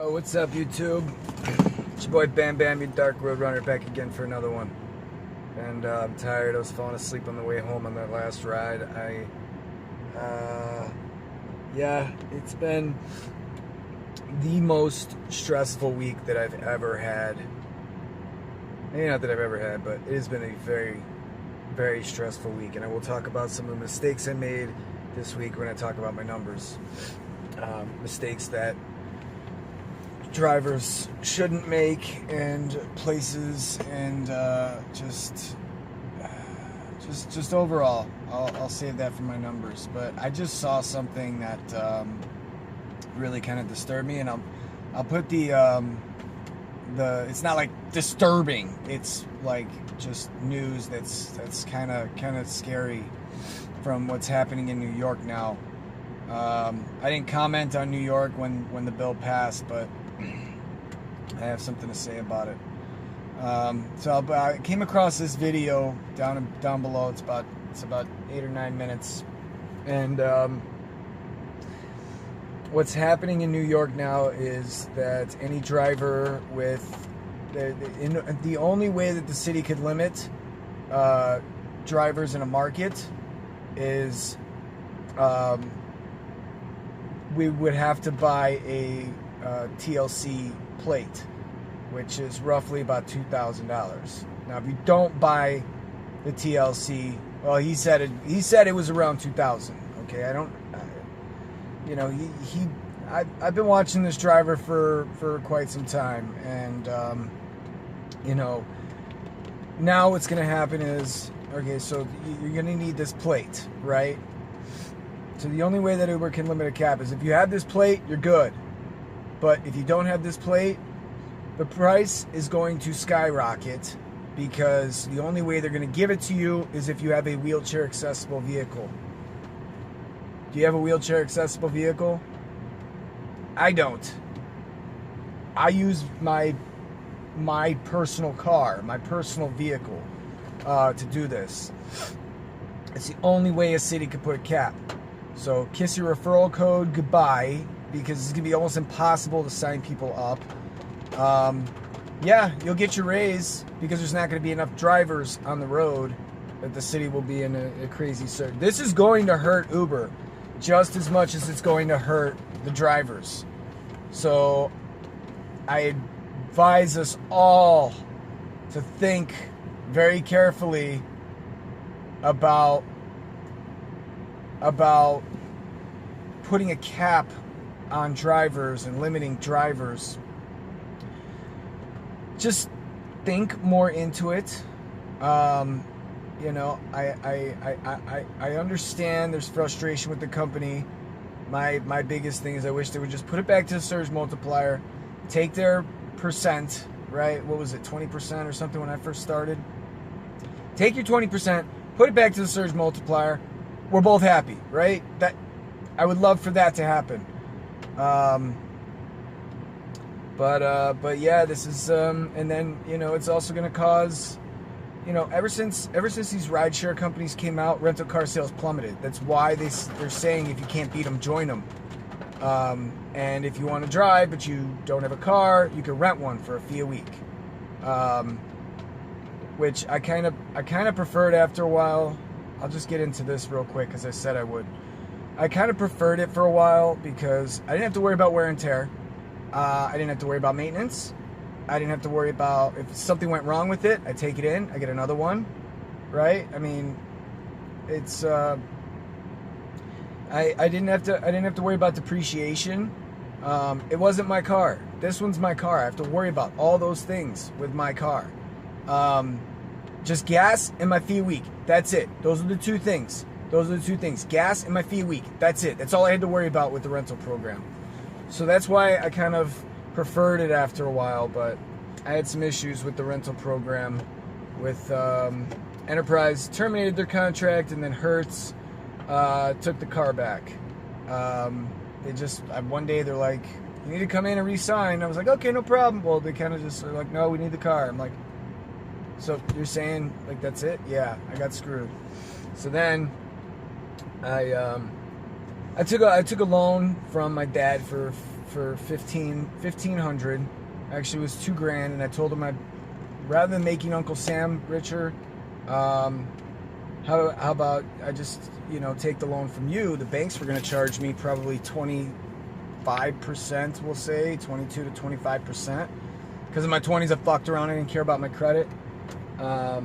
Oh, what's up, YouTube? It's your boy Bam Bam, your Dark Road Runner, back again for another one. And I'm tired. I was falling asleep on the way home on that last ride. Yeah, it's been the most stressful week that I've ever had. Maybe not that I've ever had, but it has been a very, very stressful week. And I will talk about some of the mistakes I made this week when I talk about my numbers. Mistakes that drivers shouldn't make, and places, and just overall. I'll save that for my numbers. But I just saw something that really kind of disturbed me, and I'll put the it's not like disturbing. It's like just news that's kind of scary from what's happening in New York now. I didn't comment on New York when the bill passed, but I have something to say about it. So I came across this video down below. It's about 8 or 9 minutes, and what's happening in New York now is that any driver with the only way that the city could limit drivers in a market is we would have to buy a TLC plate, which is roughly about $2,000. Now, if you don't buy the TLC, well, he said it was around 2,000. Okay, I've been watching this driver for quite some time, and now what's going to happen is, okay, so you're going to need this plate, right? So the only way that Uber can limit a cap is if you have this plate, you're good. But if you don't have this plate, the price is going to skyrocket, because the only way they're going to give it to you is if you have a wheelchair accessible vehicle. Do you have a wheelchair accessible vehicle? I don't. I use my personal car, my personal vehicle, to do this. It's the only way a city could put a cap. So kiss your referral code goodbye, because it's going to be almost impossible to sign people up. Yeah, you'll get your raise because there's not going to be enough drivers on the road that the city will be in a crazy surge. This is going to hurt Uber just as much as it's going to hurt the drivers. So I advise us all to think very carefully about putting a cap on drivers and limiting drivers. Just think more into it. I understand there's frustration with the company. My biggest thing is I wish they would just put it back to the surge multiplier, take their percent, right? What was it, 20% or something when I first started? Take your 20%, put it back to the surge multiplier. We're both happy, right? That I would love for that to happen. But yeah, this is and then it's also going to cause, ever since these rideshare companies came out, rental car sales plummeted. That's why they're saying if you can't beat them, join them. And if you want to drive but you don't have a car, you can rent one for a fee a week. Which I kind of preferred after a while. I'll just get into this real quick because I said I would. I kind of preferred it for a while because I didn't have to worry about wear and tear. I didn't have to worry about maintenance. I didn't have to worry about if something went wrong with it. I take it in, I get another one, right? I mean, it's I didn't have to worry about depreciation. It wasn't my car. This one's my car. I have to worry about all those things with my car. Just gas and my fee a week. That's it. Those are the two things. Gas and my fee a week. That's it. That's all I had to worry about with the rental program. So that's why I kind of preferred it after a while, but I had some issues with the rental program. With Enterprise terminated their contract, and then Hertz took the car back. One day they're like, you need to come in and re-sign. I was like, okay, no problem. Well, they kind of just are like, no, we need the car. I'm like, so you're saying like that's it? Yeah, I got screwed. So then I took a loan from my dad for for 1,500. Actually, it was $2,000, and I told him rather than making Uncle Sam richer, how about I just take the loan from you? The banks were going to charge me probably 25%, we'll say 22 to 25%, because in my 20s I fucked around. I didn't care about my credit. So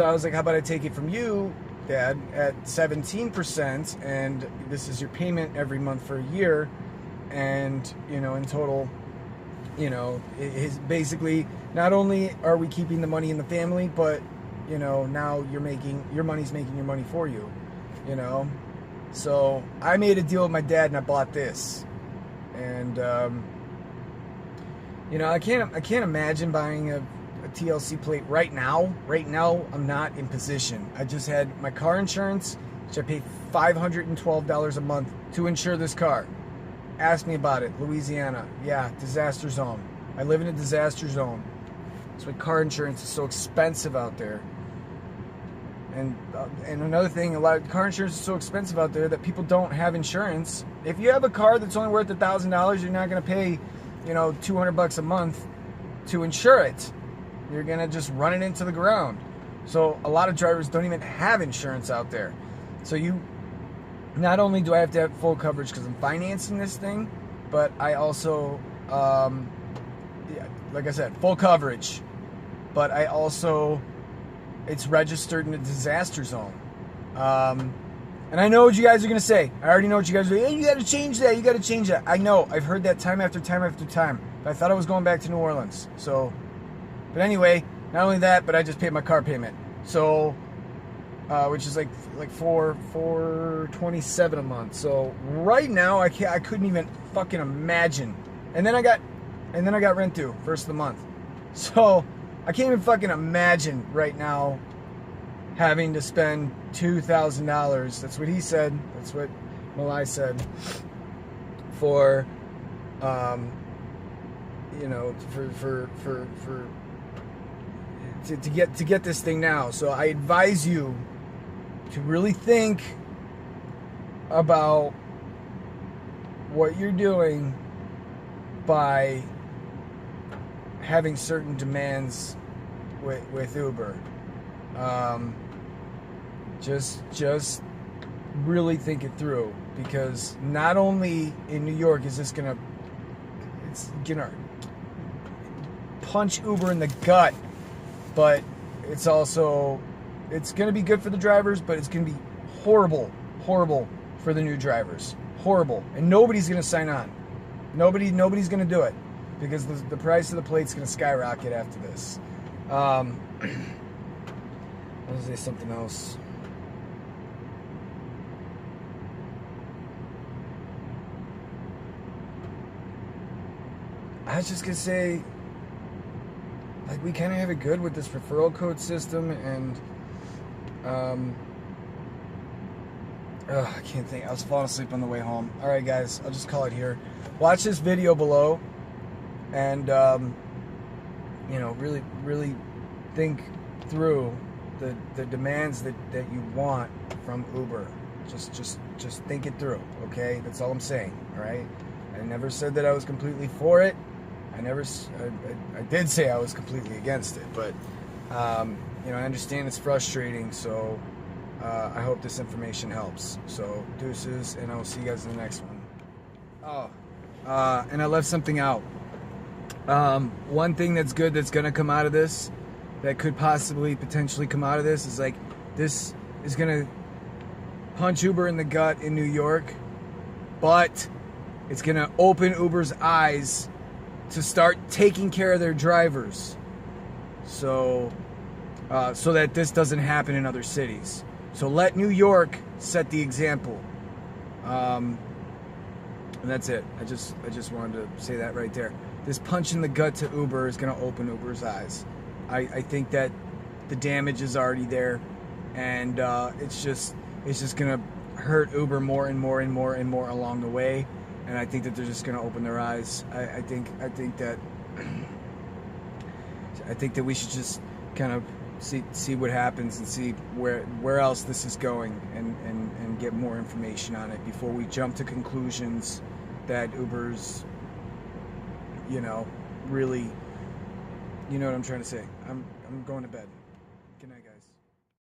I was like, how about I take it from you, Dad, at 17%, and this is your payment every month for a year, and in total, is basically, not only are we keeping the money in the family, but now your money's making your money for you. So I made a deal with my dad, and I bought this, and I can't imagine buying a TLC plate right now. Right now, I'm not in position. I just had my car insurance, which I paid $512 a month to insure this car. Ask me about it. Louisiana, yeah, disaster zone. I live in a disaster zone. That's why car insurance is so expensive out there. And another thing, a lot of car insurance is so expensive out there that people don't have insurance. If you have a car that's only worth $1,000, you're not going to pay, $200 a month to insure it. You're going to just run it into the ground. So a lot of drivers don't even have insurance out there. So not only do I have to have full coverage because I'm financing this thing, but I also, like I said, full coverage. But I also, it's registered in a disaster zone. And I know what you guys are going to say. I already know what you guys are going to say. Hey, you got to change that. You got to change that. I know. I've heard that time after time after time. But I thought I was going back to New Orleans. But anyway, not only that, but I just paid my car payment. So, which is like $427 a month. So right now, I couldn't even fucking imagine. And then I got rent due first of the month. So I can't even fucking imagine right now having to spend $2,000. That's what he said. That's what Malai said. For, to get this thing now. So I advise you to really think about what you're doing by having certain demands with Uber. Just really think it through, because not only in New York is this gonna punch Uber in the gut, but it's gonna be good for the drivers, but it's gonna be horrible for the new drivers. Horrible. And nobody's gonna sign on. Nobody's gonna do it, because the price of the plate's gonna skyrocket after this. I was gonna say something else. I was just gonna say, like, we kind of have it good with this referral code system, and I can't think. I was falling asleep on the way home. All right, guys, I'll just call it here. Watch this video below, and really think through the demands that you want from Uber. Just think it through, okay? That's all I'm saying. All right. I never said that I was completely for it. I did say I was completely against it, but I understand it's frustrating, so I hope this information helps. So deuces, and I will see you guys in the next one. And I left something out. One thing that's good that's gonna come out of this, that could potentially come out of this, is like, this is gonna punch Uber in the gut in New York, but it's gonna open Uber's eyes to start taking care of their drivers, so that this doesn't happen in other cities. So let New York set the example, and that's it. I just wanted to say that right there. This punch in the gut to Uber is going to open Uber's eyes. I think that the damage is already there, and it's just going to hurt Uber more and more and more and more along the way. And I think that they're just going to open their eyes. I think that we should just kind of see what happens, and see where else this is going, and get more information on it before we jump to conclusions that Uber's, you know, really, you know what I'm trying to say. I'm going to bed. Good night, guys.